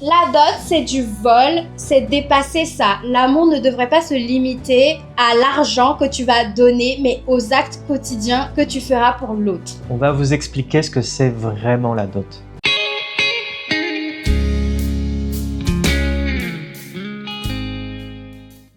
La dot, c'est du vol, c'est dépasser ça. L'amour ne devrait pas se limiter à l'argent que tu vas donner, mais aux actes quotidiens que tu feras pour l'autre. On va vous expliquer ce que c'est vraiment la dot.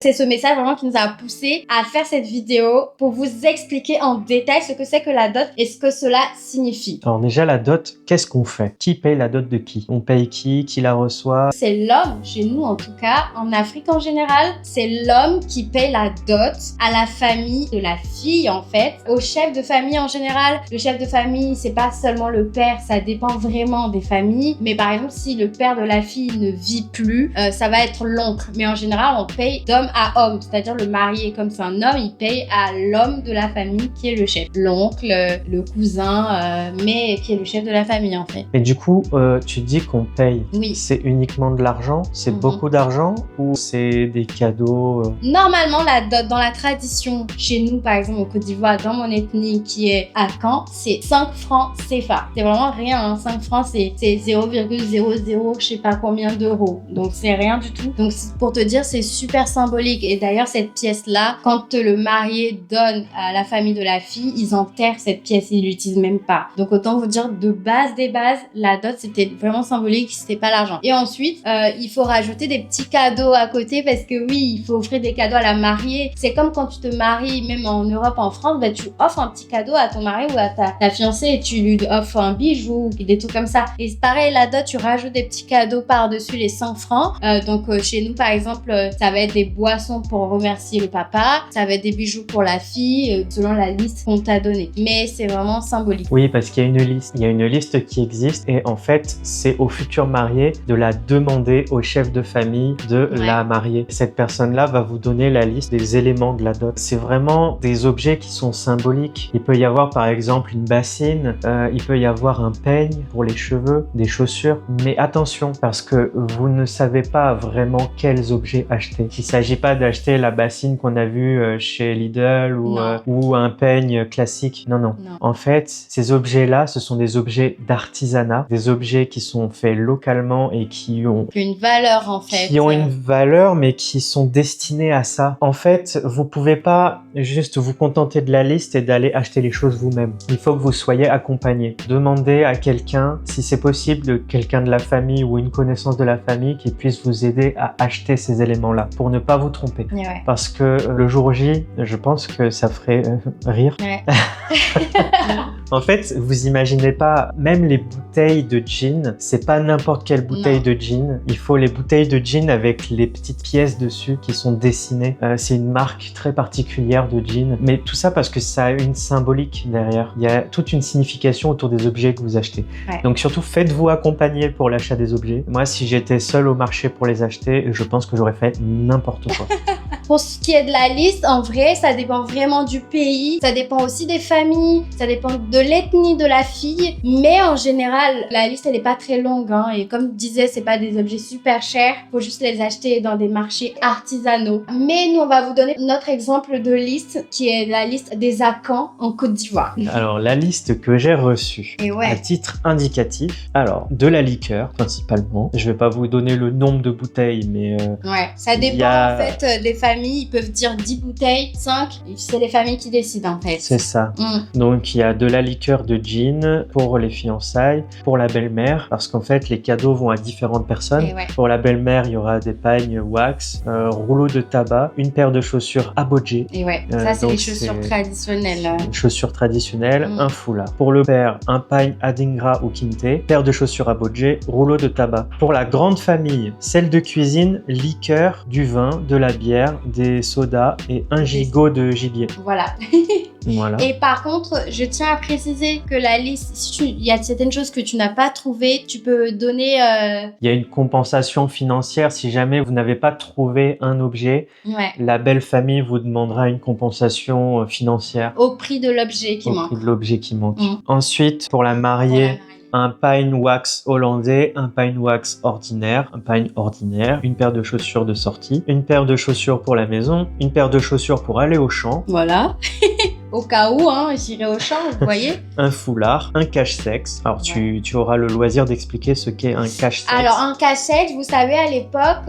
C'est ce message vraiment qui nous a poussé à faire cette vidéo pour vous expliquer en détail ce que c'est que la dot et ce que cela signifie. Alors déjà, la dot, qu'est-ce qu'on fait? Qui paye la dot de qui? On paye qui la reçoit? C'est l'homme, chez nous en tout cas, en Afrique en général, c'est l'homme qui paye la dot à la famille de la fille en fait, au chef de famille en général. Le chef de famille, c'est pas seulement le père, ça dépend vraiment des familles. Mais par exemple, si le père de la fille ne vit plus, ça va être l'oncle. Mais en général, on paye d'homme à homme, c'est-à-dire le marié, comme c'est un homme, il paye à l'homme de la famille qui est le chef. L'oncle, le cousin, mais qui est le chef de la famille en fait. Et du coup, tu dis qu'on paye. Oui. C'est uniquement de l'argent? C'est beaucoup d'argent ou c'est des cadeaux? Normalement, la dot dans la tradition, chez nous par exemple au Côte d'Ivoire, dans mon ethnie qui est à Caen, c'est 5 francs CFA. C'est vraiment rien, hein. 5 francs c'est 0,00 je sais pas combien d'euros. Donc c'est rien du tout. Donc pour te dire, c'est super symbolique. Et d'ailleurs, cette pièce-là, quand le marié donne à la famille de la fille, ils enterrent cette pièce, ils l'utilisent même pas. Donc autant vous dire, de base des bases, la dot c'était vraiment symbolique, c'était pas l'argent. Et ensuite, il faut rajouter des petits cadeaux à côté parce que oui, il faut offrir des cadeaux à la mariée. C'est comme quand tu te maries, même en Europe, en France, bah, tu offres un petit cadeau à ton mari ou à ta fiancée et tu lui offres un bijou, des trucs comme ça. Et c'est pareil, la dot, tu rajoutes des petits cadeaux par-dessus les 100 francs. Donc chez nous, par exemple, ça va être des boissons pour remercier le papa, ça va être des bijoux pour la fille, selon la liste qu'on t'a donnée. Mais c'est vraiment symbolique. Oui, parce qu'il y a une liste. Il y a une liste qui existe et en fait, c'est au futur marié de la demander au chef de famille de la mariée. Cette personne-là va vous donner la liste des éléments de la dot. C'est vraiment des objets qui sont symboliques. Il peut y avoir par exemple une bassine, il peut y avoir un peigne pour les cheveux, des chaussures. Mais attention, parce que vous ne savez pas vraiment quels objets acheter. Il ne s'agit pas d'acheter la bassine qu'on a vue chez Lidl ou un peigne classique. Non. En fait, ces objets-là, ce sont des objets d'artisanat, des objets qui sont faits localement et qui ont une valeur en fait. Qui ont une valeur, mais qui sont destinés à ça. En fait, vous pouvez pas juste vous contenter de la liste et d'aller acheter les choses vous-même. Il faut que vous soyez accompagné. Demandez à quelqu'un, si c'est possible, quelqu'un de la famille ou une connaissance de la famille qui puisse vous aider à acheter ces éléments-là pour ne pas vous tromper. Ouais. Parce que le jour J, je pense que ça ferait rire. Ouais. En fait, vous imaginez pas, même les bouteilles de gin, c'est pas n'importe quelle bouteille de gin. Il faut les bouteilles de gin avec les petites pièces dessus qui sont dessinées. C'est une marque très particulière de gin. Mais tout ça parce que ça a une symbolique derrière. Il y a toute une signification autour des objets que vous achetez. Ouais. Donc surtout, faites-vous accompagner pour l'achat des objets. Moi, si j'étais seul au marché pour les acheter, je pense que j'aurais fait n'importe quoi. Pour ce qui est de la liste, en vrai, ça dépend vraiment du pays. Ça dépend aussi des familles. Ça dépend de l'ethnie de la fille. Mais en général, la liste, elle n'est pas très longue. Hein. Et comme je disais, c'est pas des objets super chers. Faut juste les acheter dans des marchés artisanaux. Mais nous, on va vous donner notre exemple de liste qui est la liste des Akans en Côte d'Ivoire. Alors, la liste que j'ai reçue, Et ouais. à titre indicatif, alors, de la liqueur, principalement. Je vais pas vous donner le nombre de bouteilles, mais... Ouais, ça dépend en fait des familles. Ils peuvent dire 10 bouteilles, 5. C'est les familles qui décident en fait. C'est ça. Donc, il y a de la liqueur de gin pour les fiançailles, pour la belle-mère, parce qu'en fait, les cadeaux vont à différentes personnes. Ouais. Pour la belle-mère, il y aura des pailles wax, rouleau de tabac, une paire de chaussures abodjé. Et ouais, ça c'est les chaussures traditionnelles. Chaussures traditionnelles, un foulard. Pour le père, un pagne adingra ou kinte, paire de chaussures abodjé, rouleau de tabac. Pour la grande famille, celle de cuisine, liqueur, du vin, de la bière, des sodas et un gigot de gibier. Voilà. Voilà. Et par contre, je tiens à préciser que la liste, si il y a certaines choses que tu n'as pas trouvées, tu peux donner... Il y a une compensation financière si jamais vous n'avez pas trouvé un objet. Ouais. La belle famille vous demandera une compensation financière. Au prix de l'objet qui manque. Au prix de l'objet qui manque. Ensuite, pour la mariée, un pine wax hollandais, un pine wax ordinaire, un pine ordinaire, une paire de chaussures de sortie, une paire de chaussures pour la maison, une paire de chaussures pour aller au champ. Voilà. au cas où, hein, j'irai au champ, vous voyez. Un foulard, un cache-sexe. Alors, tu auras le loisir d'expliquer ce qu'est un cache-sexe. Alors, un cache-sexe, vous savez, à l'époque,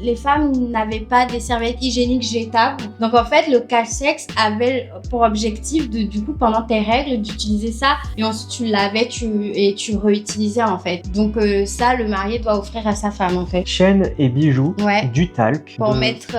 les femmes n'avaient pas des serviettes hygiéniques jetables. Donc, en fait, le cache-sexe avait pour objectif, du coup, pendant tes règles, d'utiliser ça. Et ensuite, tu lavais et tu réutilisais, en fait. Donc, ça, le marié doit offrir à sa femme, en fait. Chaînes et bijoux, du talc. Pour mettre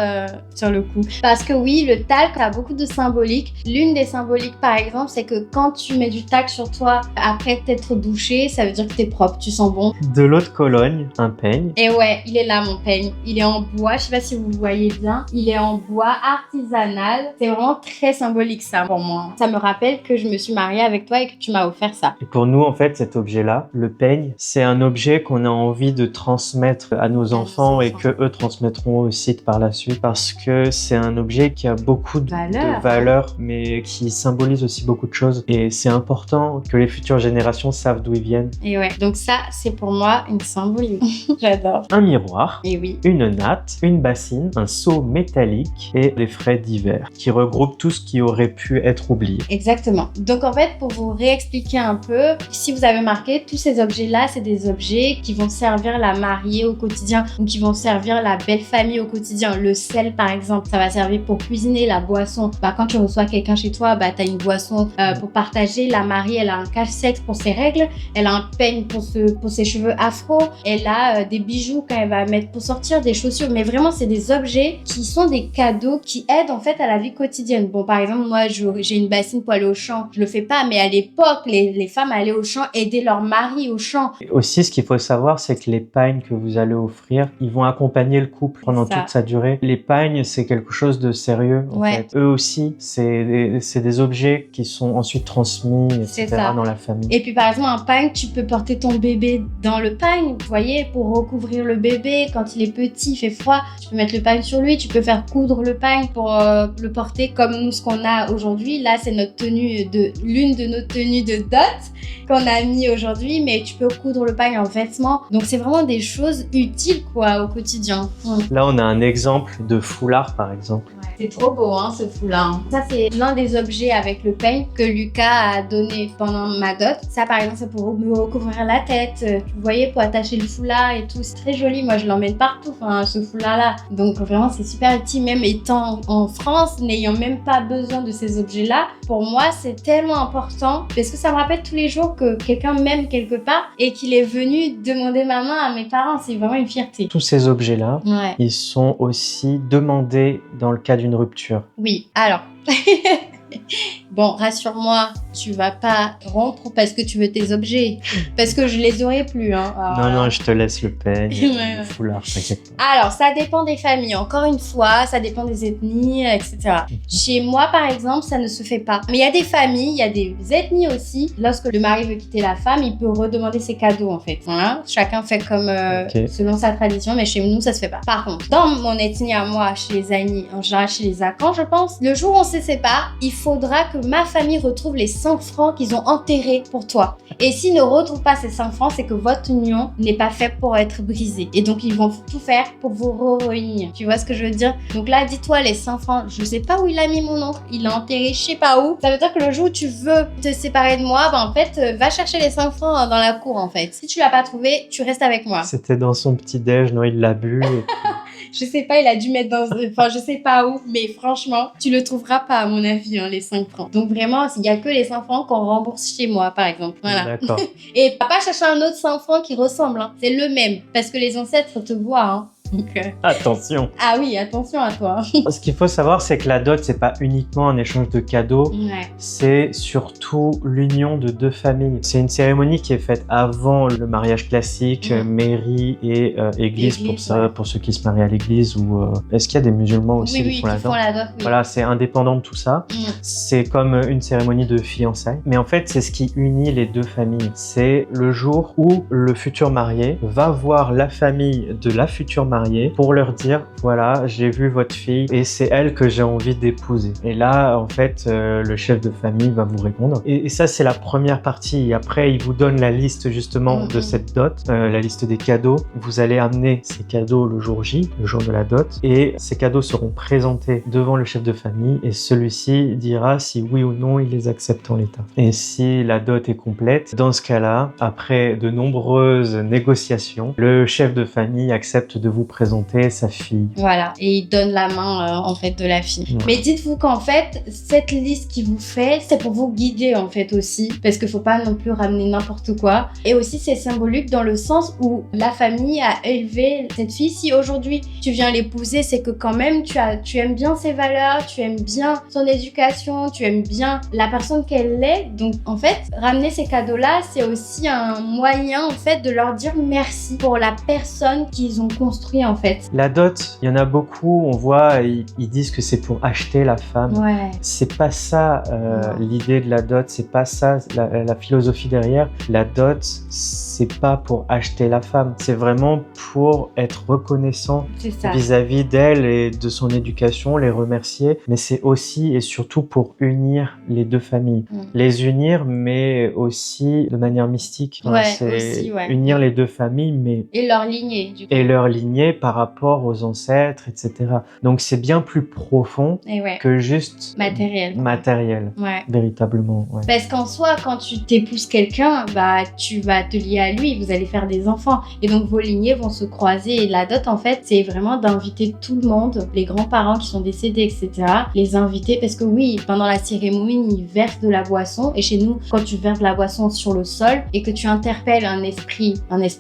sur le cou. Parce que oui, le talc a beaucoup de symboliques. L'une des symboliques, par exemple, c'est que quand tu mets du talc sur toi après t'être douché, ça veut dire que t'es propre, tu sens bon. De l'eau de Cologne, un peigne. Et ouais, il est là mon peigne. Il est en bois, je sais pas si vous voyez bien. Il est en bois artisanal. C'est vraiment très symbolique ça pour moi. Ça me rappelle que je me suis mariée avec toi et que tu m'as offert ça. Et pour nous, en fait, cet objet-là, le peigne, c'est un objet qu'on a envie de transmettre à nos enfants et que eux transmettront aussi par la suite parce que c'est un objet qui a beaucoup de valeur mais qui symbolise aussi beaucoup de choses et c'est important que les futures générations savent d'où ils viennent. Et ouais, donc ça, c'est pour moi une symbolique. J'adore. Un miroir, et oui. Une natte, une bassine, un seau métallique et des frais divers qui regroupent tout ce qui aurait pu être oublié. Exactement. Donc en fait, pour vous réexpliquer un peu, si vous avez marqué, tous ces objets-là, c'est des objets qui vont servir la mariée au quotidien ou qui vont servir la belle famille au quotidien. Le sel, par exemple, ça va servir pour cuisiner. La boisson, quand tu reçois quelqu'un chez toi, t'as une boisson pour partager. La mariée, elle a un cache-sexe pour ses règles, elle a un peigne pour ses cheveux afro, elle a des bijoux quand elle va mettre pour sortir, des chaussures. Mais vraiment, c'est des objets qui sont des cadeaux qui aident en fait à la vie quotidienne. Bon, par exemple, moi, j'ai une bassine pour aller au champ. Je le fais pas, mais à l'époque, les femmes allaient au champ aider leur mari au champ. Et aussi, ce qu'il faut savoir, c'est que les pagnes que vous allez offrir, ils vont accompagner le couple pendant toute sa durée. Les pagnes, c'est quelque chose de sérieux. En fait. Eux aussi, c'est des objets qui sont ensuite transmis, etc. dans la famille. Et puis, par exemple, un pagne, tu peux porter ton bébé dans le pagne, vous voyez, pour recouvrir le bébé. Quand il est petit, il fait froid, tu peux mettre le pagne sur lui, tu peux faire coudre le pagne pour le porter comme nous, ce qu'on a aujourd'hui. Là, c'est l'une de nos tenues de dot qu'on a mis aujourd'hui, mais tu peux coudre le pagne en vêtements. Donc, c'est vraiment des choses utiles, quoi, au quotidien. Là, on a un exemple de foulard, par exemple. C'est trop beau, hein, ce foulard. Ça, c'est l'un des objets avec le peigne que Lucas a donné pendant ma dot. Ça, par exemple, c'est pour me recouvrir la tête. Vous voyez, pour attacher le foulard et tout. C'est très joli. Moi, je l'emmène partout, ce foulard-là. Donc, vraiment, c'est super utile. Même étant en France, n'ayant même pas besoin de ces objets-là, pour moi, c'est tellement important parce que ça me rappelle tous les jours que quelqu'un m'aime quelque part et qu'il est venu demander ma main à mes parents. C'est vraiment une fierté. Tous ces objets-là, ils sont aussi demandés dans le cas d'une rupture. Oui, alors... Bon, rassure-moi, tu vas pas rompre parce que tu veux tes objets. Parce que je les aurai plus. Hein. Alors, non, je te laisse le peigne, le foulard, t'inquiète pas. Alors, ça dépend des familles. Encore une fois, ça dépend des ethnies, etc. Chez moi, par exemple, ça ne se fait pas. Mais il y a des familles, il y a des ethnies aussi. Lorsque le mari veut quitter la femme, il peut redemander ses cadeaux, en fait. Voilà. Chacun fait comme selon sa tradition, mais chez nous, ça se fait pas. Par contre, dans mon ethnie à moi, chez les Aïnis, en général chez les Akans, je pense, le jour où on se sépare, il faudra que ma famille retrouve les 5 francs qu'ils ont enterrés pour toi. Et s'ils ne retrouvent pas ces 5 francs, c'est que votre union n'est pas faite pour être brisée. Et donc, ils vont tout faire pour vous réunir. Tu vois ce que je veux dire? Donc là, dis-toi, les 5 francs, je sais pas où il a mis mon oncle. Il l'a enterré je sais pas où. Ça veut dire que le jour où tu veux te séparer de moi, en fait, va chercher les 5 francs dans la cour, en fait. Si tu l'as pas trouvé, tu restes avec moi. C'était dans son petit-déj, non, il l'a bu. Je sais pas, il a dû mettre dans... Enfin, je sais pas où, mais franchement, tu le trouveras pas, à mon avis, les 5 francs. Donc vraiment, il y a que les 5 francs qu'on rembourse chez moi, par exemple. Voilà. D'accord. Et pas chercher un autre 5 francs qui ressemble, hein. C'est le même, parce que les ancêtres te voient, hein. Donc, attention. Ah oui, attention à toi. Ce qu'il faut savoir, c'est que la dot, c'est pas uniquement un échange de cadeaux, c'est surtout l'union de deux familles. C'est une cérémonie qui est faite avant le mariage classique, mairie et église pour ceux qui se marient à l'église. Ou est-ce qu'il y a des musulmans aussi qui font la dot? Voilà, c'est indépendant de tout ça. C'est comme une cérémonie de fiançailles. Mais en fait, c'est ce qui unit les deux familles. C'est le jour où le futur marié va voir la famille de la future mariée mariés pour leur dire, voilà, j'ai vu votre fille et c'est elle que j'ai envie d'épouser. Et là, en fait, le chef de famille va vous répondre. Et ça, c'est la première partie. Et après, il vous donne la liste justement de cette dot, la liste des cadeaux. Vous allez amener ces cadeaux le jour J, le jour de la dot, et ces cadeaux seront présentés devant le chef de famille et celui-ci dira si oui ou non il les accepte en l'état. Et si la dot est complète, dans ce cas-là, après de nombreuses négociations, le chef de famille accepte de vous présenter sa fille. Voilà, et il donne la main en fait de la fille. Mais dites-vous qu'en fait, cette liste qu'il vous fait, c'est pour vous guider en fait aussi, parce qu'il faut pas non plus ramener n'importe quoi. Et aussi c'est symbolique dans le sens où la famille a élevé cette fille. Si aujourd'hui tu viens l'épouser, c'est que quand même tu aimes bien ses valeurs, tu aimes bien son éducation, tu aimes bien la personne qu'elle est. Donc en fait, ramener ces cadeaux-là, c'est aussi un moyen en fait de leur dire merci pour la personne qu'ils ont construit en fait. La dot, il y en a beaucoup, on voit, ils disent que c'est pour acheter la femme. Ouais. C'est pas ça l'idée de la dot, c'est pas ça la philosophie derrière. La dot, c'est pas pour acheter la femme, c'est vraiment pour être reconnaissant vis-à-vis d'elle et de son éducation, les remercier, mais c'est aussi et surtout pour unir les deux familles. Les unir, mais aussi de manière mystique. C'est unir les deux familles, mais... Et leur lignée, du coup. Et leur lignée par rapport aux ancêtres, etc. Donc c'est bien plus profond que juste... Matériel. Ouais. Véritablement. Ouais. Parce qu'en soi, quand tu t'épouses quelqu'un, bah, tu vas te lier à lui, vous allez faire des enfants. Et donc, vos lignées vont se croiser. Et la dot, en fait, c'est vraiment d'inviter tout le monde, les grands-parents qui sont décédés, etc. Les inviter parce que oui, pendant la cérémonie, ils versent de la boisson. Et chez nous, quand tu verses de la boisson sur le sol et que tu interpelles un esprit,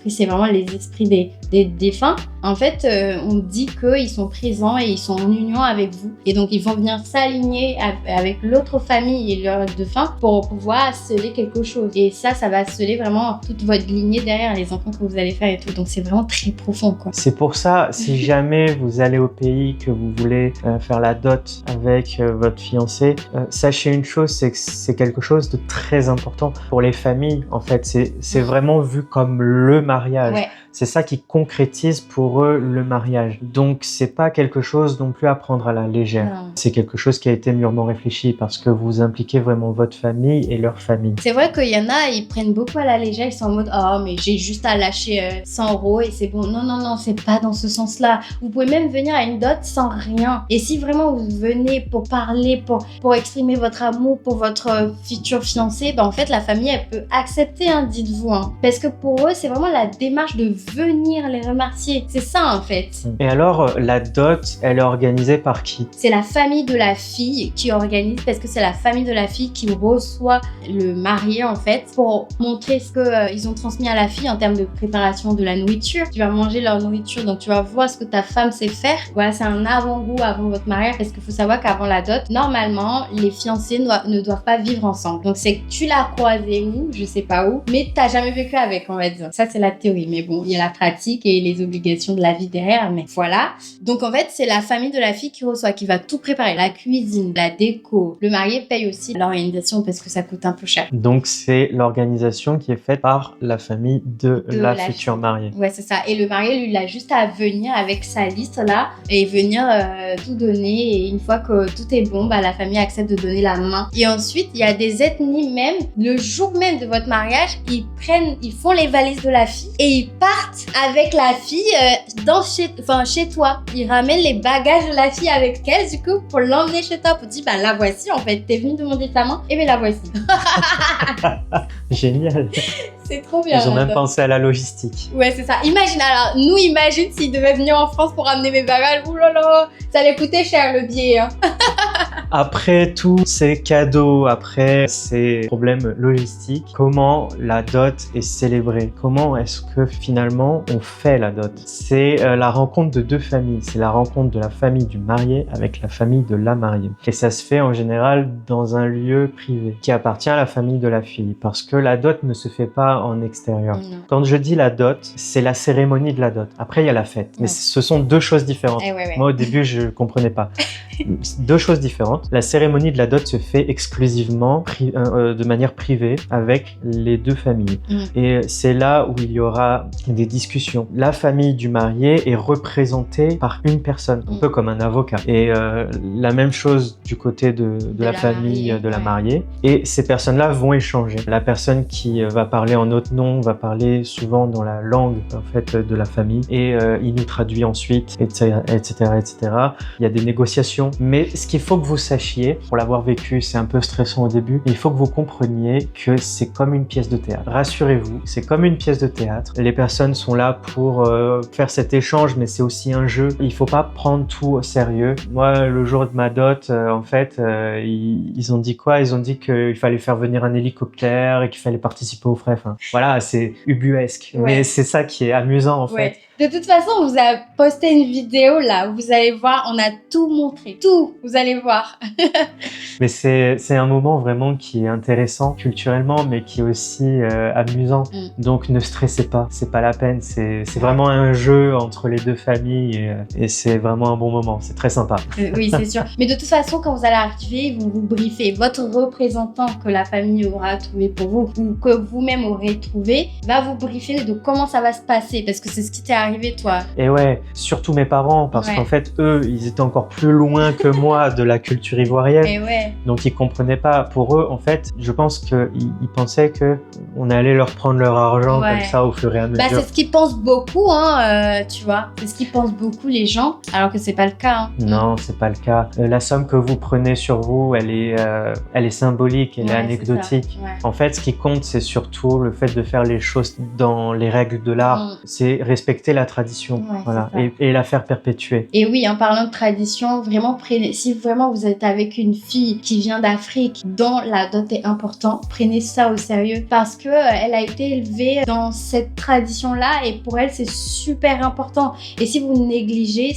c'est vraiment les esprits des défunts. En fait, on dit qu'ils sont présents et ils sont en union avec vous. Et donc, ils vont venir s'aligner avec l'autre famille et leurs défunts pour pouvoir sceller quelque chose. Et ça va sceller vraiment toute votre lignée derrière, les enfants que vous allez faire et tout. Donc, c'est vraiment très profond, quoi. C'est pour ça, si jamais vous allez au pays, que vous voulez faire la dot avec votre fiancé, sachez une chose, c'est que c'est quelque chose de très important pour les familles. En fait, c'est vraiment vu comme le mariage. Ouais. C'est ça qui concrétise pour eux le mariage. Donc, c'est pas quelque chose non plus à prendre à la légère. Non. C'est quelque chose qui a été mûrement réfléchi parce que vous impliquez vraiment votre famille et leur famille. C'est vrai qu'il y en a, ils prennent beaucoup à la légère, ils sont en mode « Oh, mais j'ai juste à lâcher 100 € et c'est bon. » Non, c'est pas dans ce sens-là. Vous pouvez même venir à une dot sans rien. Et si vraiment vous venez pour parler, pour exprimer votre amour pour votre futur fiancé, bah en fait, la famille, elle peut accepter, hein, dites-vous. Hein. Parce que pour eux, c'est vraiment la démarche de venir les remercier. C'est ça, en fait. Et alors, la dot, elle est organisée par qui? C'est la famille de la fille qui organise, parce que c'est la famille de la fille qui reçoit le marié, en fait, pour montrer ce qu'ils ont transmis à la fille en termes de préparation de la nourriture. Tu vas manger leur nourriture, donc tu vas voir ce que ta femme sait faire. Voilà, c'est un avant-goût avant votre mariage, parce qu'il faut savoir qu'avant la dot, normalement, les fiancés ne doivent pas vivre ensemble. Donc, c'est que tu l'as croisé où, je sais pas où, mais t'as jamais vécu avec, on va dire. Ça, c'est la théorie, mais bon, il y a la pratique et les obligations de la vie derrière, mais voilà. Donc, en fait, c'est la famille de la fille qui reçoit, qui va tout préparer, la cuisine, la déco. Le marié paye aussi l'organisation parce que ça coûte un peu cher. Donc, c'est l'organisation qui est faite par la famille de la future mariée. Ouais, c'est ça. Et le marié, lui, il a juste à venir avec sa liste là et venir tout donner. Et une fois que tout est bon, bah, la famille accepte de donner la main. Et ensuite, il y a des ethnies même, le jour même de votre mariage, ils font les valises de la fille et ils partent avec la fille chez toi. Ils ramènent les bagages de la fille avec elle, du coup, pour l'emmener chez toi. Pour dire, bah la voici, en fait. T'es venu demander ta main, et bien la voici. Génial. C'est trop bien. Ils ont même pensé à la logistique. Ouais, c'est ça. Imagine s'ils devaient venir en France pour ramener mes bagages. Ouh là là, ça allait coûter cher le billet. Hein. Après tous ces cadeaux, après ces problèmes logistiques, comment la dot est célébrée? Comment est-ce que finalement on fait la dot? C'est la rencontre de deux familles. C'est la rencontre de la famille du marié avec la famille de la mariée. Et ça se fait en général dans un lieu privé qui appartient à la famille de la fille parce que la dot ne se fait pas en extérieur. Non. Quand je dis la dot, c'est la cérémonie de la dot. Après, il y a la fête. Mais ce sont deux choses différentes. Ouais. Moi, au début, je comprenais pas. Deux choses différentes. La cérémonie de la dot se fait exclusivement de manière privée avec les deux familles. Et c'est là où il y aura des discussions. La famille du marié est représentée par une personne, un peu comme un avocat. Et la même chose du côté de la famille de la mariée. Et ces personnes-là vont échanger. La personne qui va parler en notre nom va parler souvent dans la langue en fait de la famille et il nous traduit ensuite, etc., etc. Il y a des négociations. Mais ce qu'il faut que vous sachiez, pour l'avoir vécu, c'est un peu stressant au début, il faut que vous compreniez que c'est comme une pièce de théâtre. Rassurez-vous, c'est comme une pièce de théâtre. Les personnes sont là pour faire cet échange, mais c'est aussi un jeu. Il faut pas prendre tout au sérieux. Moi, le jour de ma dot, en fait, ils ont dit quoi? Ils ont dit qu'il fallait faire venir un hélicoptère et qu'il fallait participer aux frais. Enfin, voilà, c'est ubuesque. Ouais. Mais c'est ça qui est amusant, en fait. De toute façon, on vous a posté une vidéo là, vous allez voir, on a tout montré, tout, vous allez voir. Mais c'est un moment vraiment qui est intéressant culturellement, mais qui est aussi amusant. Donc ne stressez pas, c'est pas la peine, c'est vraiment un jeu entre les deux familles et c'est vraiment un bon moment, c'est très sympa. Oui, c'est sûr. Mais de toute façon, quand vous allez arriver, ils vont vous briefer. Votre représentant que la famille aura trouvé pour vous ou que vous-même aurez trouvé va vous briefer de comment ça va se passer parce que c'est ce qui t'est arrivé toi. Et ouais, surtout mes parents parce qu'en fait eux, ils étaient encore plus loin que moi de la culture ivoirienne. Et ouais. Donc ils comprenaient pas. Pour eux, en fait, je pense qu'ils pensaient que on allait leur prendre leur argent comme ça au fur et à mesure. Bah, c'est ce qu'ils pensent beaucoup, tu vois. C'est ce qu'ils pensent beaucoup les gens, alors que c'est pas le cas. Non, c'est pas le cas. La somme que vous prenez sur vous, elle est symbolique, elle est anecdotique. En fait, ce qui compte, c'est surtout le fait de faire les choses dans les règles de l'art. C'est respecter la tradition, voilà, et la faire perpétuer. Et oui, en parlant de tradition, vraiment si vraiment vous êtes avec une fille qui vient d'Afrique, dont la dot est importante, prenez ça au sérieux parce que elle a été élevée dans cette tradition-là et pour elle c'est super important. Et si vous négligez,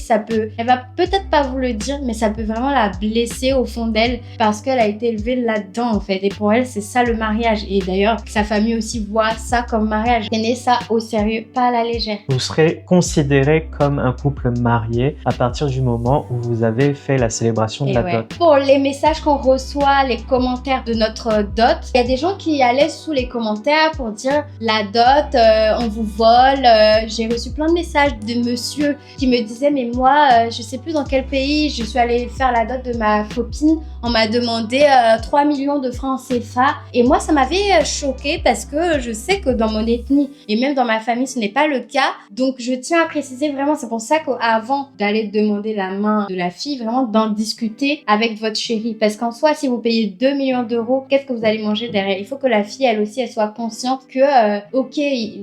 elle va peut-être pas vous le dire, mais ça peut vraiment la blesser au fond d'elle parce qu'elle a été élevée là-dedans en fait. Et pour elle, c'est ça le mariage. Et d'ailleurs, sa famille aussi voit ça comme mariage. Prenez ça au sérieux, pas à la légère. Vous serez considéré comme un couple marié à partir du moment où vous avez fait la célébration de la dot. Pour les messages qu'on reçoit, les commentaires de notre dot, il y a des gens qui allaient sous les commentaires pour dire la dot, on vous vole. J'ai reçu plein de messages de monsieur qui me disaient mais moi, je sais plus dans quel pays, je suis allée faire la dot de ma copine, on m'a demandé 3 millions de francs CFA et moi ça m'avait choquée parce que je sais que dans mon ethnie et même dans ma famille ce n'est pas le cas, donc je tiens à préciser vraiment, c'est pour ça qu'avant d'aller demander la main de la fille, vraiment d'en discuter avec votre chérie, parce qu'en soi si vous payez 2 millions d'euros, qu'est-ce que vous allez manger derrière? Il faut que la fille elle aussi elle soit consciente que ok,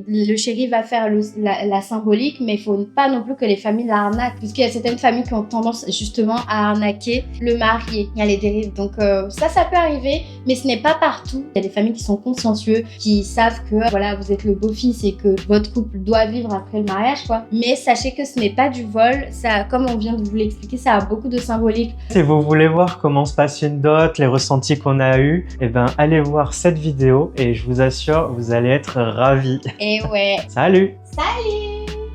le chéri va faire la symbolique, mais il faut pas non plus que les familles l'arnaquent, puisqu'il y a certaines familles qui ont tendance justement à arnaquer le marié, il y a les dérives, donc ça peut arriver, mais ce n'est pas partout. Il y a des familles qui sont consciencieux, qui savent que voilà, vous êtes le beau-fils et que votre couple doit vivre après le mariage, quoi. Mais sachez que ce n'est pas du vol, ça, comme on vient de vous l'expliquer, ça a beaucoup de symbolique. Si vous voulez voir comment se passe une dot, les ressentis qu'on a eus, eh ben allez voir cette vidéo et je vous assure, vous allez être ravis. Et ouais. Salut! Salut!